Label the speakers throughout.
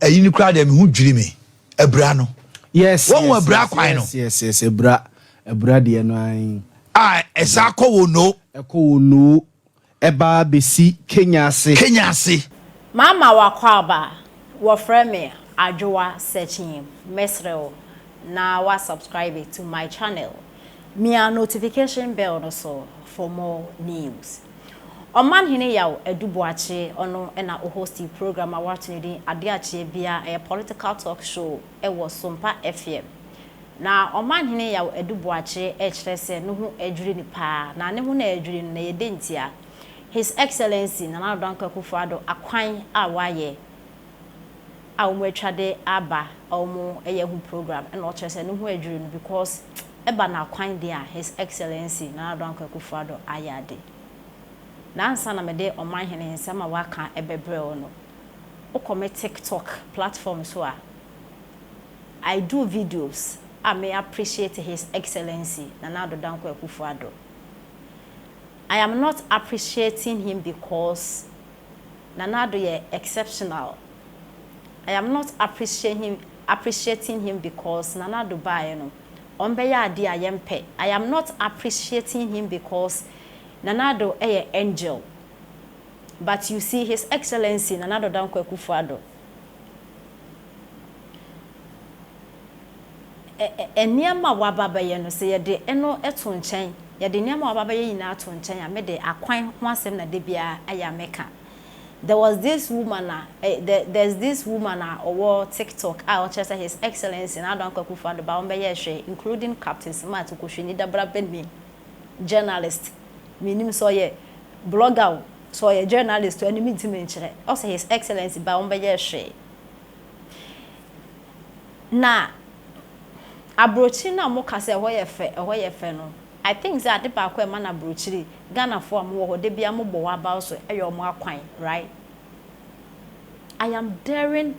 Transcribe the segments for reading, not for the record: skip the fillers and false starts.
Speaker 1: ayini kra de me hu dwiri me ebra no
Speaker 2: yes
Speaker 1: won ebra kwan no
Speaker 2: yes ebra de no an
Speaker 1: esa ko wo no
Speaker 2: ekwo no eba besi Kenya ase
Speaker 3: mama wakwaba wo frame me adwoa searching mesrel na wa subscribe to my channel me a notification bell no so for more news. Omanhene yaw edubuache ono na host program awatuni ade ache bia a political talk show was Sompa FM. Na Omanhene yaw edubuache kire se no hu adwiri ni pa na ne hu na adwiri na yede ntia His Excellency Nana Addo Akuffo akwan a waye a umwetwade aba omo hu program and o kire se no hu adwiri because eba na akwan dia His Excellency Nana Addo Akuffo ayade nansa na mede Omanhene nsama waka ebebre ono ukome TikTok platform so I do videos I may appreciate His Excellency Nana Addo Akuffo. I am not appreciating him because Nana Addo is exceptional. I am not appreciating him because Nana Addo ba no ombeya ade ayempe. I am not appreciating him because Nana Addo is an angel. But you see His Excellency Nana Addo Akuffo. Eniama wababa ye no se ye de eno eto nchen ye de niama wababa ye nyina ato nchen ya me de akwan ho asem na de bia aya meka. There was this woman there's this woman or TikTok I watch His Excellency Nana Addo Akuffo ba ombe ye hwe including Captain Smart Koshweni dabra benmi journalist minim so ye blogger so ye journalist to enemy dimension also His Excellency ba ombe ye hwe na abrochi na mo kase ehoye fe no I think that the ba kwa ma na abrochi Ghana for am wo de bia mo bo wa ba so eyo mo akwan right. I am daring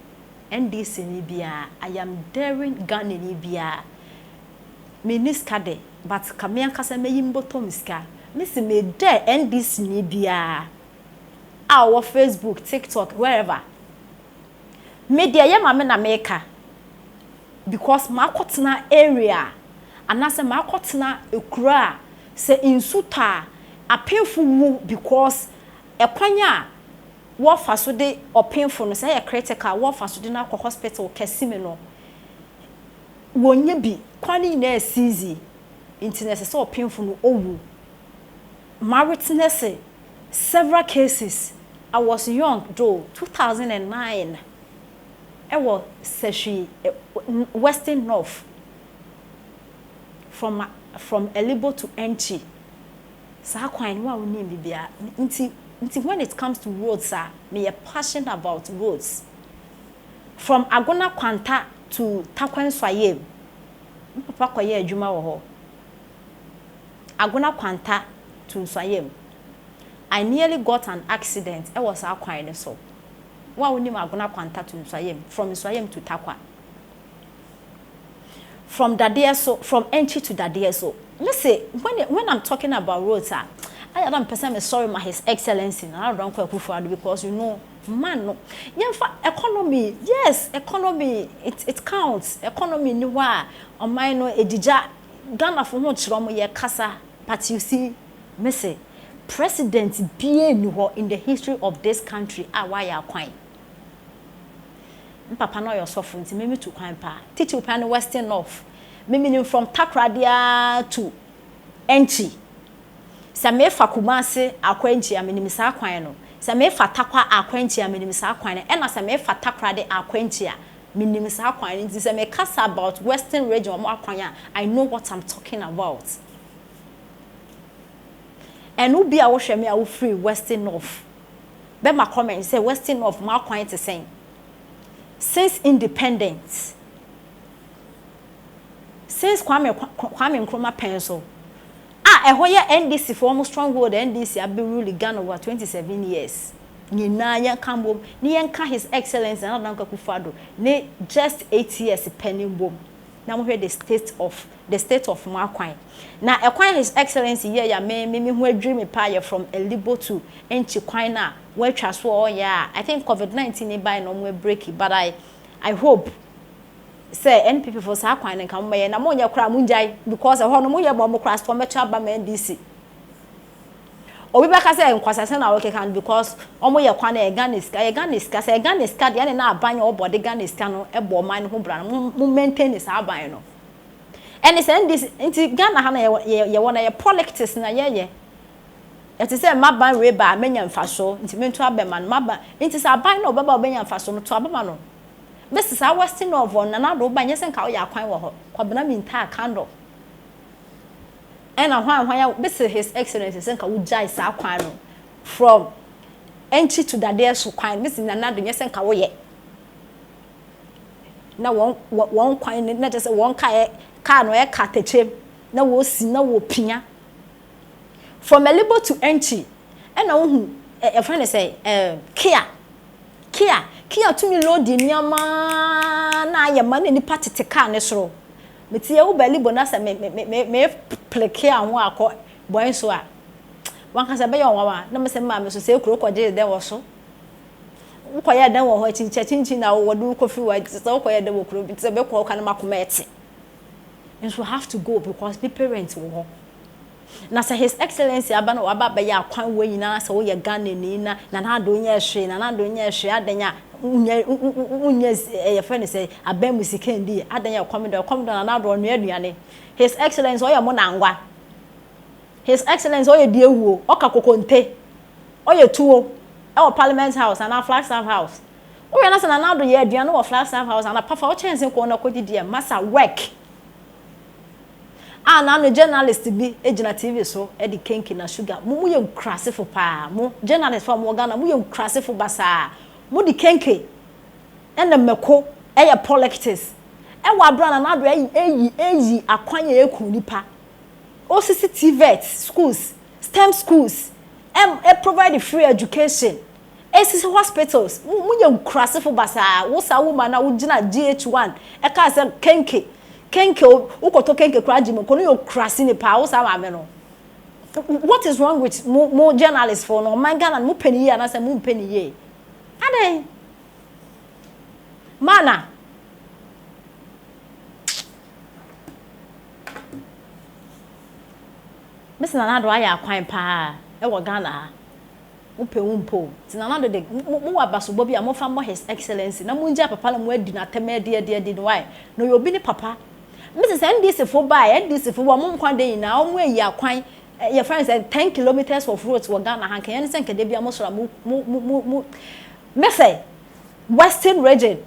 Speaker 3: NDC ni bia I am daring Ghana ni bia miniska de but kamia kase meyim bottom ska misi me de NDC ni bia our Facebook TikTok wherever media ye ma me na meka because makotena area anase makotena ekura se insuta apemfu wu because ekwanya wo faso de opemfu no se ye critical wo faso de na ko hospital kesime no wonye bi kwani na esizi internet se opemfu no owu my witness several cases. I was young though 2009 ewo seshi Western North from Elibo to Enchi sa kwan wa woni bibia nti when it comes to roads me a passion about roads from Agona Kwanta to Takwan Swayem papa koye adwuma wo ho Agona Kwanta to Swayem I nearly got an accident it was a kwan so wa woni Agona Kwanta to Swayem from Swayem to Takwa from Dadieso from Enchi to Dadieso. Let's say when I'm talking about roads I don't person me sorry my His Excellency Nana Addo Akuffo because you know man no yemfa economy yes economy it counts economy ni wa on my no edija Ghana for ho chiro mo ye kasa but you see me say president be in the history of this country why akwan papa no your sovereignty me to kwan pa titi pan Western North me from Takradia to Enchi sa me fa Kumasi akwanchi amenim sa kwan no sa me fa Takwa akwanchi amenim sa kwan e na sa me fa Takrade akwanchi a menim sa kwan nti sa me kasa about Western region mo akwan I know what I'm talking about and who be a wo hwe me a wo free Western North be my comment say Western North mo akwan te sen since independence since Kwame Nkrumah pencil ehoye NDC for almost stronghold NDC have been ruling Ghana over 27 years nyina yan kambo ni yan ka His Excellency Nana Addo Akuffo ne just 8 years penning bom na mo hwe the state of mo akwan na ekwan his excellency here ya me hu adwiri me pa ye from Elibo to enchi kwan na we atwa so ya I think COVID-19 by no mo break but I hope say NPP for sa kwan nka mo ye na mo nya kra mo njai because ho no mo ye mo kra so mecha ba ma NDC obi beka say nkwasase na we can because omo ye kwan na Ghaniska say Ghaniska de na abanye obode Ghaniska no ebo man ho bra mo maintain this abanye no and it's this into Ghana ha na ye wona ye politics na ye it is say maban we ba menya mfaso nti mentu abema no maban nti say aban na obeba obenya mfaso no to abema no Mrs. Sa Western of one na do ba nyese nka wo ya kwan wo ho kwabena minta candle and hwan this is his excellency say nka wo jai sa kwan no from entry to that there so kwan Mrs. na do nyese nka wo ye na won kwan na just won car no e katechem na wo si na wo pia from Elibo to entry and na wo e friend say Kia to me load in yama na ya man ni patete car ne soro metie wo Elibo na say me play kia ho akọ boy so a wan ka say be yon wa na me say ma me so say kuro kwaje de wo so ukoya dan wo ho chinchin na wo do kofi wa so ukoya dan wo kuro bi say be ko ka na makoma ete and so have to go because the parents wo na say his excellency abana wa ba ya kwan wo nyina say wo ye Ghana ni na do nya hwe na do nya hwe adanya unya e friend say abem musika ndi adanya komedo na do no aduane his excellency oya mo na ngwa his excellency oya die wuo oka kokonte oya tuwo e wo parliament house and Flagstaff house oya na say na do ye aduane wo Flagstaff house and papa o chense ko na kodidi e massa work na no journalist bi ejina TV so e di kenki na sugar mu ye nkrasefo pa mu journalist from Ghana mu ye nkrasefo basa mu di kenki e na meko e ye politics e wa bra na do eyi akwanya eku nipa osisi TVET schools STEM schools e provide free education esisi hospitals mu ye nkrasefo basa wo sa woman na wo gina GH1 e ka se kenke ukoto kenke kraji mo kono yo krasi ni pa wo sa ma me no what is wrong with more journalists for no man Ghana mo peni ya na say mo peni ye adai mana Mr. Nana do aya kwan pa e wo Ghana mo pe wumpo ti Nana do de mo wa baso bobi a mo fa mo his excellency na mo nja papa na mo adi na teme de why no yo bi ni papa Mrs. NDC for buy NDC for one kwan dey na omo eyi akwan your friend said 10 kilometers of roads were Ghana han kan yen senke de bia mo sora mo me say Western region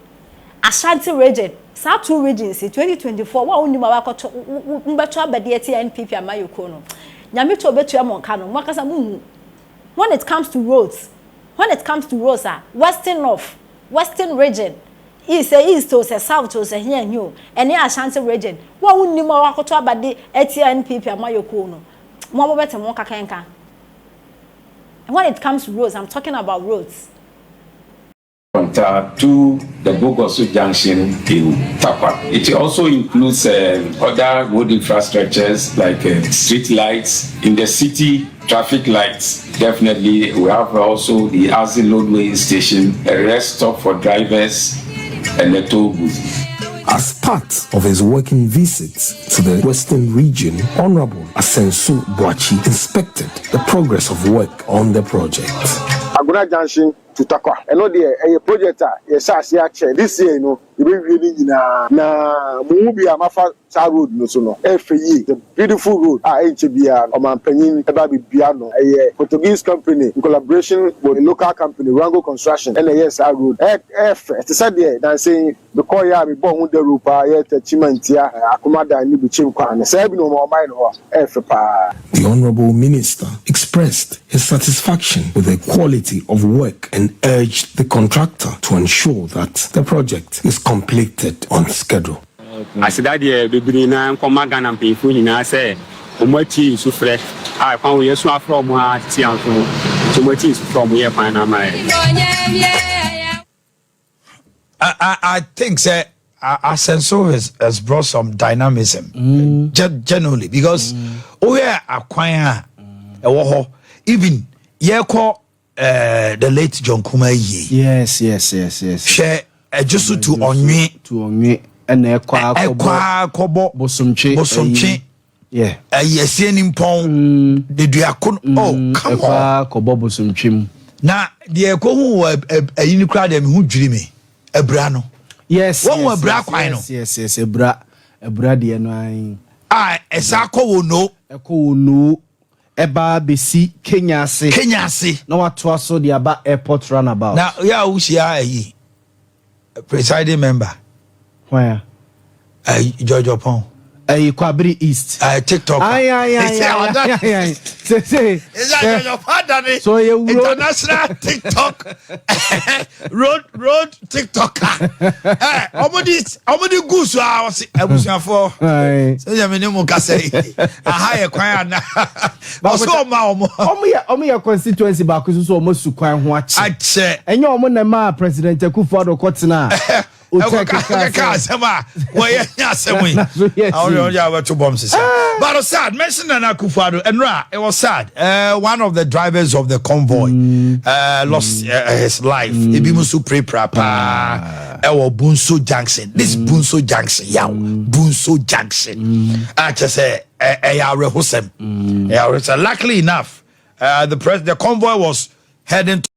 Speaker 3: Ashanti region South two regions 2024 wa oni ma wa koto mbeto abade ati NPP amayoko no nyame to obetu am nka no makasa mu when it comes to roads Western North Western region east to say south to say here new any Ashanti region wa wonni ma wakoto abade ati NPP amayoko no mo bete mo kakanka when it comes to roads I'm talking about roads
Speaker 4: to the Bogoso Junction in Tapa. It also includes other road infrastructures like street lights in the city, traffic lights. Definitely, we have also the Azin Loadway station, a rest stop for drivers, and a toll booth.
Speaker 5: As part of his working visits to the Western region, Honorable Asensu Boachi inspected the progress of work on the project.
Speaker 6: Aguna Junction to Takwa. I know the project is actually this year, you know, really na mubi amafa sa road no so no. FAE, the beautiful road. HBR, Omanhene, Biano, a Portuguese company in collaboration with a local company, Rango Construction, and yes, our road. It's said there that saying the Koya be born with the Rupa, yet Chimantia, Akumada, and Nibuchim Kwan, Sabino, or mine or FPA.
Speaker 5: The Honorable Minister expressed his satisfaction with the quality of work and urged the contractor to ensure that the project is completed on schedule.
Speaker 7: Asidade bebiri na nkoma Ghana mpemfu nyina se omati su frɛ a kwan wo yesu afro mo a ti anso omati su from here pan na mai.
Speaker 1: I think say Asenso has brought some dynamism, generally, because we are acquire even the late John Kuma ye.
Speaker 2: Yes.
Speaker 1: Share just to onwe
Speaker 2: and ekwa
Speaker 1: kobo bosomche.
Speaker 2: Yeah.
Speaker 1: Yes, any pong the diakon. Oh, come on.
Speaker 2: Kobo bosomchim.
Speaker 1: Na the eko who a unicra them who dreamy a brano.
Speaker 2: Yes.
Speaker 1: One were black wine.
Speaker 2: Yes. A bra de no.
Speaker 1: Ah, a sako will know.
Speaker 2: Eko no. Eba besi Kenya se. No what to so the aba airport runabout.
Speaker 1: Now, yeah, who she are ye? Presiding member.
Speaker 2: Where?
Speaker 1: George Opon.
Speaker 2: Kwabiri East.
Speaker 1: TikTok.
Speaker 2: Say.
Speaker 1: Is that your father?
Speaker 2: So you
Speaker 1: international TikTok road TikToker. Hey, omodi goose I was for. Say you mean mo ka say. Aha e kwan na. But so
Speaker 2: omo ya constituency ba ko so omo su kwan ho ache. Enye omo na ma President Akuffo Addo kotena. But
Speaker 1: sad, mentioned an Akuffo and it was sad. One of the drivers of the convoy lost his life. Ebimusu pre prapa. Bunso Junction. This Bunso Junction, Bunso Junction. I just say, luckily enough, the convoy was heading to